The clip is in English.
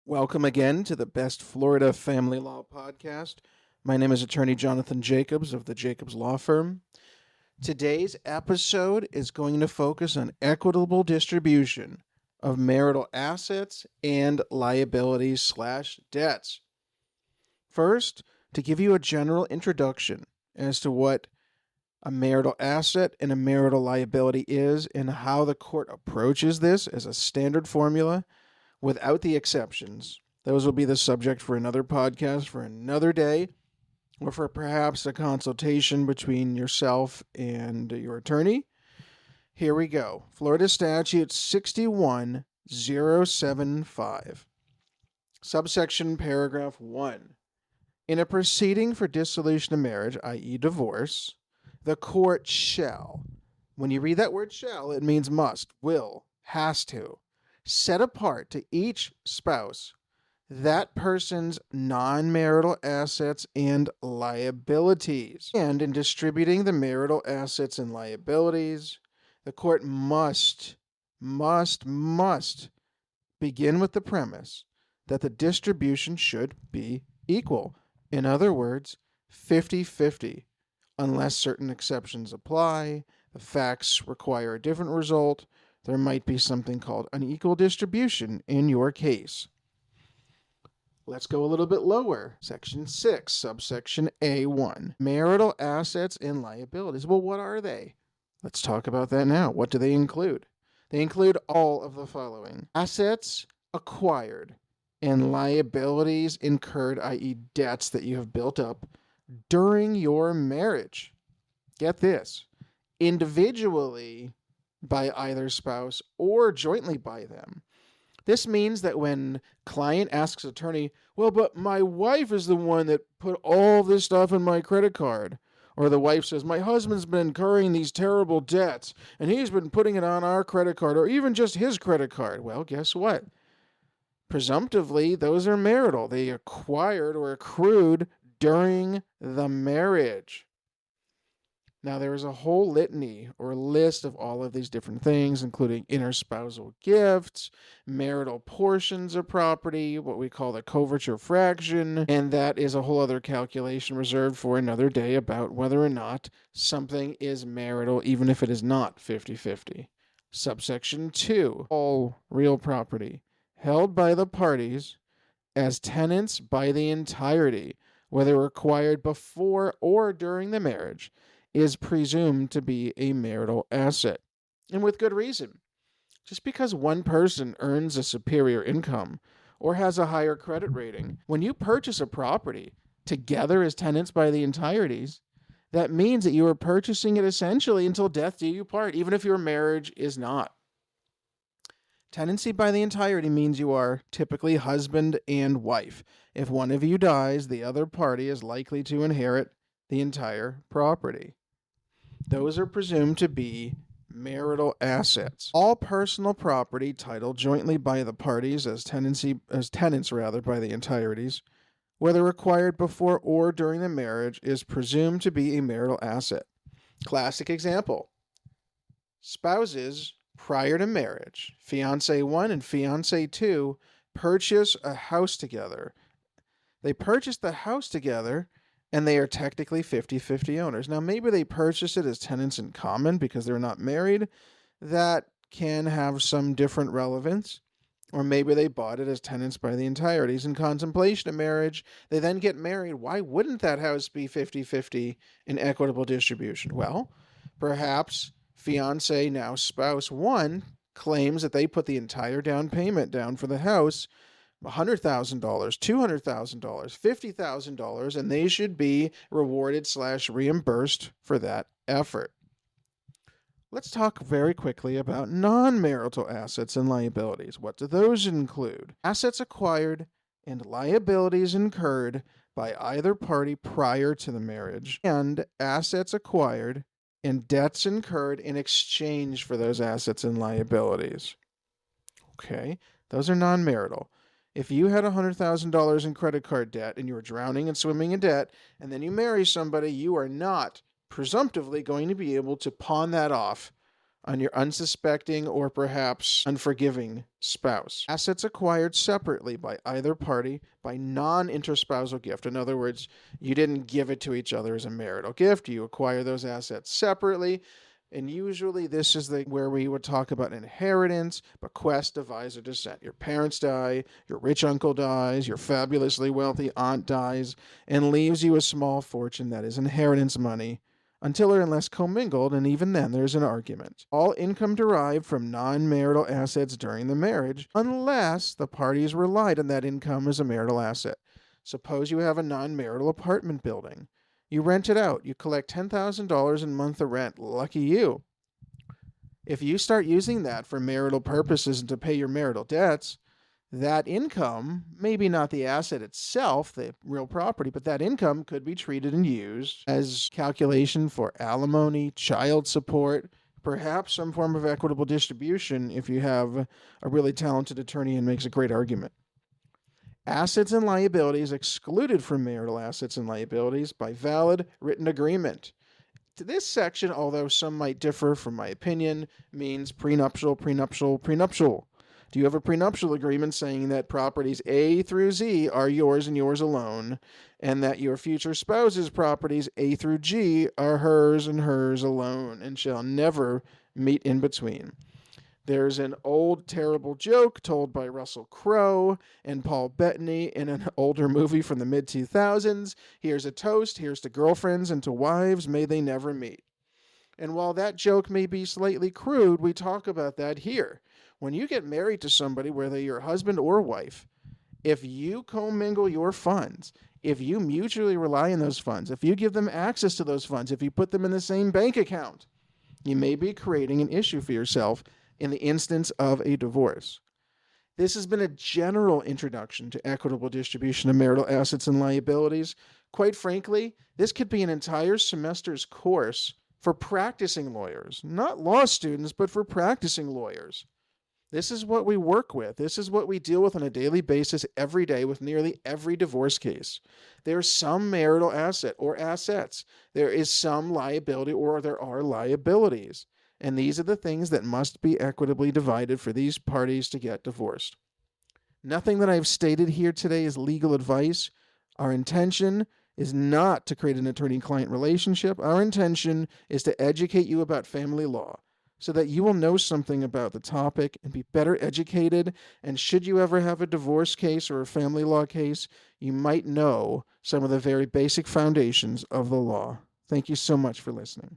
Welcome again to the Best Florida Family Law Podcast. My name is Attorney Jonathan Jacobs of the Jacobs Law Firm. Today's episode is going to focus on equitable distribution of marital assets and liabilities/debts. First, to give you a general introduction as to what a marital asset and a marital liability is and how the court approaches this as a standard formula without the exceptions. Those will be the subject for another podcast for another day, or for perhaps a consultation between yourself and your attorney. Here we go. Florida Statute 61075. Subsection paragraph 1. In a proceeding for dissolution of marriage, i.e. divorce, the court shall, when you read that word shall, it means must, will, has to, set apart to each spouse that person's non-marital assets and liabilities. And in distributing the marital assets and liabilities, the court must begin with the premise that the distribution should be equal. In other words, 50-50. Unless certain exceptions apply, the facts require a different result, there might be something called unequal distribution in your case. Let's go a little bit lower. Section 6, subsection A1. Marital assets and liabilities. Well, what are they? Let's talk about that now. What do they include? They include all of the following: assets acquired and liabilities incurred, i.e. debts that you have built up during your marriage. Get this. Individually by either spouse or jointly by them. This means that when client asks attorney, well, but my wife is the one that put all this stuff in my credit card. Or the wife says, my husband's been incurring these terrible debts and he's been putting it on our credit card or even just his credit card. Well, guess what? Presumptively, those are marital. They acquired or accrued during the marriage. Now, there is a whole litany or list of all of these different things, including interspousal gifts, marital portions of property, what we call the coverture fraction, and that is a whole other calculation reserved for another day about whether or not something is marital, even if it is not 50-50. Subsection 2, all real property held by the parties as tenants by the entirety, whether acquired before or during the marriage, is presumed to be a marital asset. And with good reason. Just because one person earns a superior income or has a higher credit rating, when you purchase a property together as tenants by the entireties, that means that you are purchasing it essentially until death do you part, even if your marriage is not. Tenancy by the entirety means you are typically husband and wife. If one of you dies, the other party is likely to inherit the entire property. Those are presumed to be marital assets. All personal property titled jointly by the parties as tenants by the entireties, whether acquired before or during the marriage, is presumed to be a marital asset. Classic example: spouses prior to marriage, fiancé 1 and fiancé 2, purchase a house together. They purchase the house together, and they are technically 50-50 owners. Now, maybe they purchase it as tenants in common because they're not married. That can have some different relevance. Or maybe they bought it as tenants by the entireties in contemplation of marriage. They then get married. Why wouldn't that house be 50-50 in equitable distribution? Well, perhaps fiancé, now spouse 1, claims that they put the entire down payment down for the house, $100,000, $200,000, $50,000, and they should be rewarded/reimbursed for that effort. Let's talk very quickly about non-marital assets and liabilities. What do those include? Assets acquired and liabilities incurred by either party prior to the marriage, and assets acquired and debts incurred in exchange for those assets and liabilities. Okay, those are non-marital. If you had $100,000 in credit card debt and you were drowning and swimming in debt, and then you marry somebody, you are not presumptively going to be able to pawn that off on your unsuspecting or perhaps unforgiving spouse. Assets acquired separately by either party by non-interspousal gift. In other words, you didn't give it to each other as a marital gift. You acquire those assets separately. And usually this is where we would talk about inheritance, bequest, devise, or descent. Your parents die, your rich uncle dies, your fabulously wealthy aunt dies, and leaves you a small fortune that is inheritance money until or unless commingled, and even then there's an argument. All income derived from non-marital assets during the marriage, unless the parties relied on that income as a marital asset. Suppose you have a non-marital apartment building. You rent it out. You collect $10,000 a month of rent. Lucky you. If you start using that for marital purposes and to pay your marital debts, that income, maybe not the asset itself, the real property, but that income could be treated and used as calculation for alimony, child support, perhaps some form of equitable distribution if you have a really talented attorney and makes a great argument. Assets and liabilities excluded from marital assets and liabilities by valid written agreement. This section, although some might differ from my opinion, means prenuptial, prenuptial, prenuptial. Do you have a prenuptial agreement saying that properties A through Z are yours and yours alone, and that your future spouse's properties A through G are hers and hers alone, and shall never meet in between? There's an old terrible joke told by Russell Crowe and Paul Bettany in an older movie from the mid-2000s. Here's a toast, here's to girlfriends and to wives, may they never meet. And while that joke may be slightly crude, we talk about that here. When you get married to somebody, whether you're husband or wife, if you commingle your funds, if you mutually rely on those funds, if you give them access to those funds, if you put them in the same bank account, you may be creating an issue for yourself in the instance of a divorce. This has been a general introduction to equitable distribution of marital assets and liabilities. Quite frankly, this could be an entire semester's course for practicing lawyers, not law students, but for practicing lawyers. This is what we work with. This is what we deal with on a daily basis every day with nearly every divorce case. There's some marital asset or assets. There is some liability or there are liabilities. And these are the things that must be equitably divided for these parties to get divorced. Nothing that I've stated here today is legal advice. Our intention is not to create an attorney-client relationship. Our intention is to educate you about family law so that you will know something about the topic and be better educated. And should you ever have a divorce case or a family law case, you might know some of the very basic foundations of the law. Thank you so much for listening.